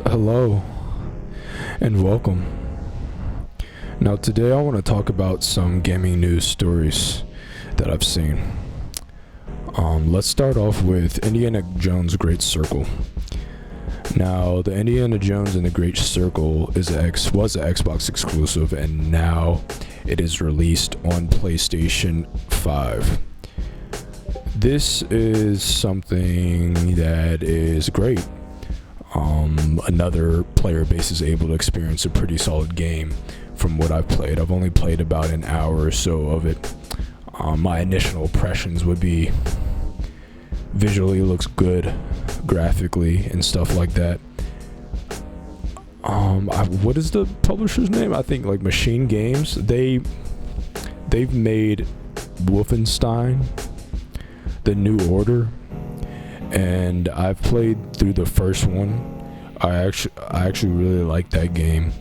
Hello and welcome. Now today I want to talk about some gaming news stories that I've seen. Let's start off with Indiana Jones Great Circle. Now the Indiana Jones and the Great Circle was an Xbox exclusive, and now it is released on PlayStation 5. This is something that is great. Another player base is able to experience a pretty solid game from what I've played. I've only played about an hour or so of it. My initial impressions would be visually looks good, graphically and stuff like that. What is the publisher's name? I think like Machine Games. They've made Wolfenstein: The New Order, and I've played through the first one. I actually really like that game.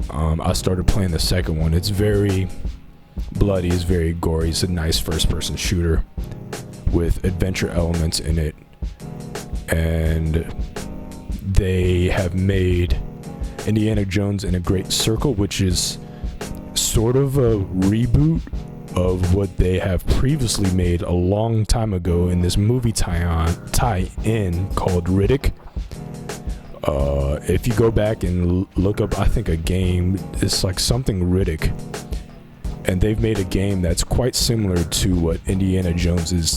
I started playing the second one. It's very bloody, it's very gory. It's a nice first-person shooter with adventure elements in it, and they have made Indiana Jones in a Great Circle, which is sort of a reboot of what they have previously made a long time ago in this movie tie-in called Riddick. If you go back and look up, I think a game, it's like something Riddick, and they've made a game that's quite similar to what Indiana Jones is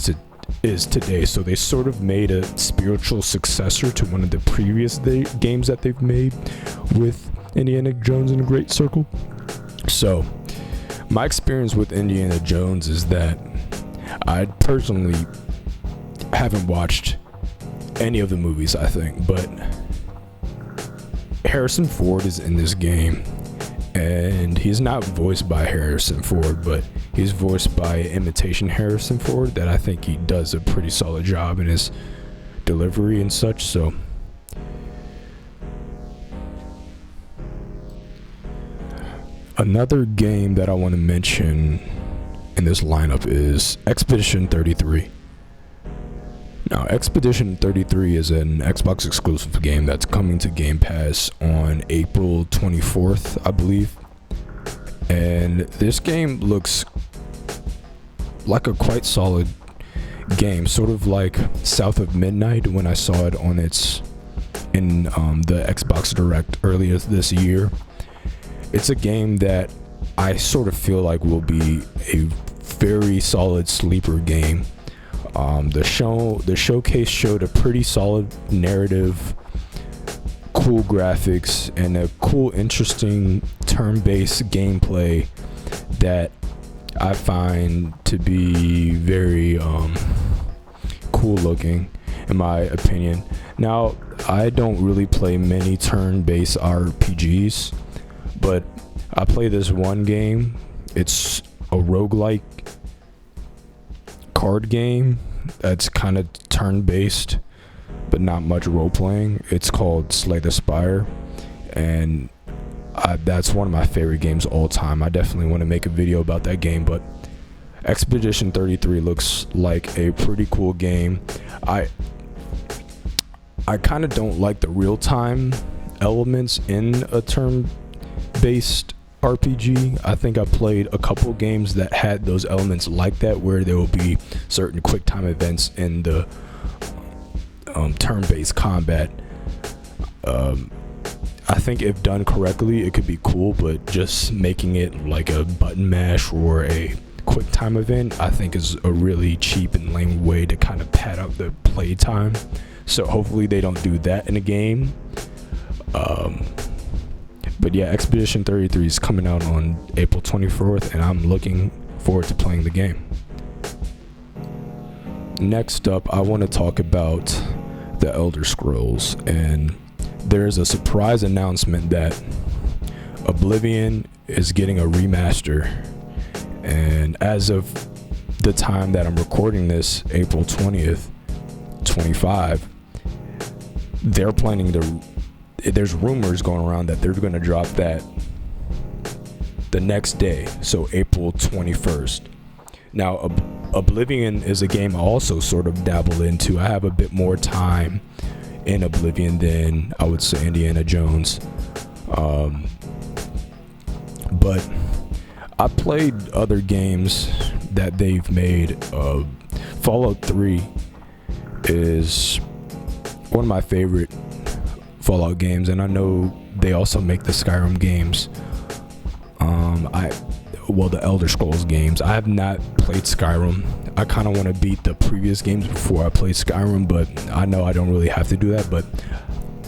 today. So they sort of made a spiritual successor to one of the previous games that they've made with Indiana Jones and the Great Circle. So my experience with Indiana Jones is that I personally haven't watched any of the movies, I think, but Harrison Ford is in this game, and he's not voiced by Harrison Ford, but he's voiced by imitation Harrison Ford that I think he does a pretty solid job in his delivery and such. So another game that I want to mention in this lineup is Expedition 33. Now, Expedition 33 is an Xbox exclusive game that's coming to Game Pass on April 24th, I believe. And this game looks like a quite solid game, sort of like South of Midnight when I saw it on in the Xbox Direct earlier this year. It's a game that I sort of feel like will be a very solid sleeper game. The showcase showed a pretty solid narrative, cool graphics, and a cool, interesting turn-based gameplay that I find to be very cool looking, in my opinion. Now, I don't really play many turn-based RPGs, but I play this one game. It's a roguelike card game that's kind of turn-based but not much role-playing. It's called Slay the Spire, and that's one of my favorite games of all time. I definitely want to make a video about that game, but Expedition 33 looks like a pretty cool game. I kind of don't like the real-time elements in a turn-based RPG. I think I played a couple games that had those elements like that, where there will be certain quick time events in the turn-based combat. I think if done correctly, it could be cool, but just making it like a button mash or a quick time event, I think is a really cheap and lame way to kind of pad out the play time. So hopefully they don't do that in a game. But yeah, Expedition 33 is coming out on April 24th, and I'm looking forward to playing the game. Next up, I want to talk about the Elder Scrolls, and there's a surprise announcement that Oblivion is getting a remaster. And as of the time that I'm recording this, April 20th, 25, they're planning to... There's rumors going around that they're going to drop that the next day, so April 21st. Now, Oblivion is a game I also sort of dabble into. I have a bit more time in Oblivion than I would say Indiana Jones. But I played other games that they've made. Fallout 3 is one of my favorite Fallout games, and I know they also make the Skyrim games. The Elder Scrolls games. I have not played Skyrim. I kind of want to beat the previous games before I play Skyrim, but I know I don't really have to do that. But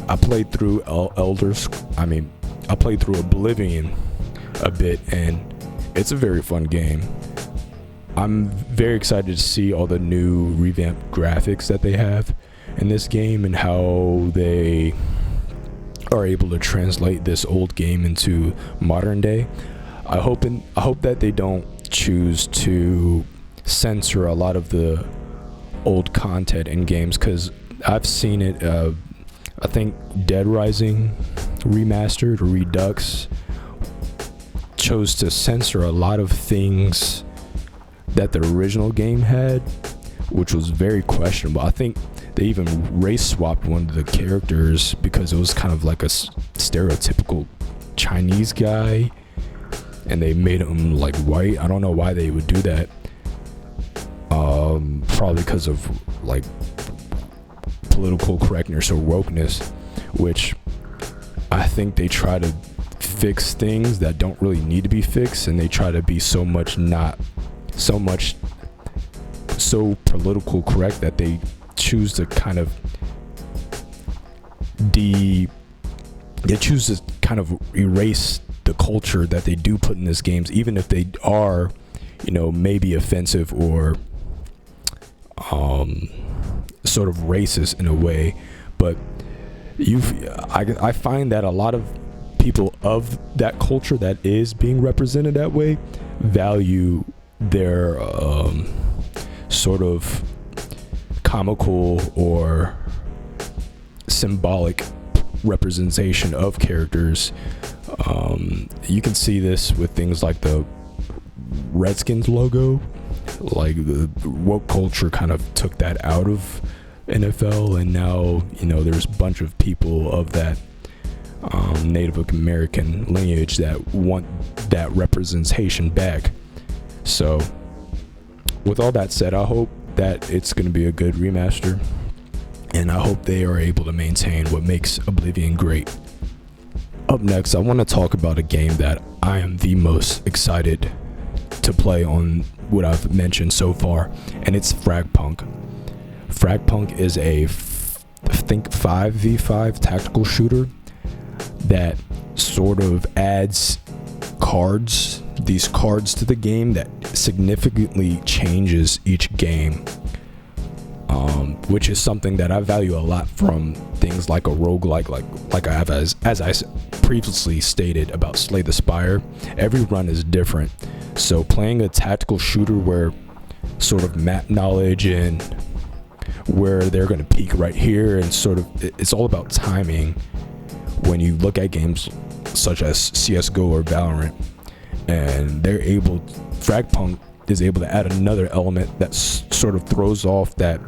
I played through I played through Oblivion a bit, and it's a very fun game. I'm very excited to see all the new revamped graphics that they have in this game and how they are able to translate this old game into modern day. I hope that they don't choose to censor a lot of the old content in games, because I've seen it. I think Dead Rising Remastered or Redux chose to censor a lot of things that the original game had, which was very questionable. I think they even race swapped one of the characters because it was kind of like a stereotypical Chinese guy, and they made him like white. I don't know why they would do that. Probably because of like political correctness or wokeness, which I think they try to fix things that don't really need to be fixed, and they try to be so political correct that they choose to kind of erase the culture that they do put in these games, even if they are, maybe offensive or sort of racist in a way. But I find that a lot of people of that culture that is being represented that way value their sort of comical or symbolic representation of characters. You can see this with things like the Redskins logo. Like the woke culture kind of took that out of NFL, and now there's a bunch of people of that Native American lineage that want that representation back. So with all that said, I hope that it's going to be a good remaster, and I hope they are able to maintain what makes Oblivion great. Up next, I want to talk about a game that I am the most excited to play on what I've mentioned so far, and it's Fragpunk. Fragpunk is I think 5v5 tactical shooter that sort of adds these cards to the game that significantly changes each game, which is something that I value a lot from things like a roguelike, like I have as I previously stated about Slay the Spire. Every run is different, so playing a tactical shooter where sort of map knowledge and where they're going to peak right here, and sort of it's all about timing. When you look at games such as CSGO or Valorant, and Fragpunk is able to add another element that sort of throws off that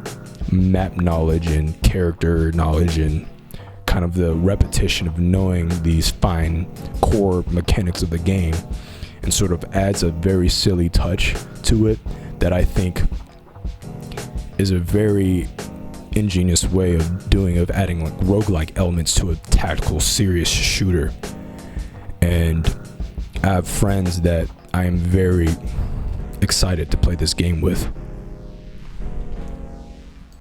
map knowledge and character knowledge and kind of the repetition of knowing these fine core mechanics of the game, and sort of adds a very silly touch to it that I think is a very ingenious way of adding like roguelike elements to a tactical serious shooter. And I have friends that I am very excited to play this game with.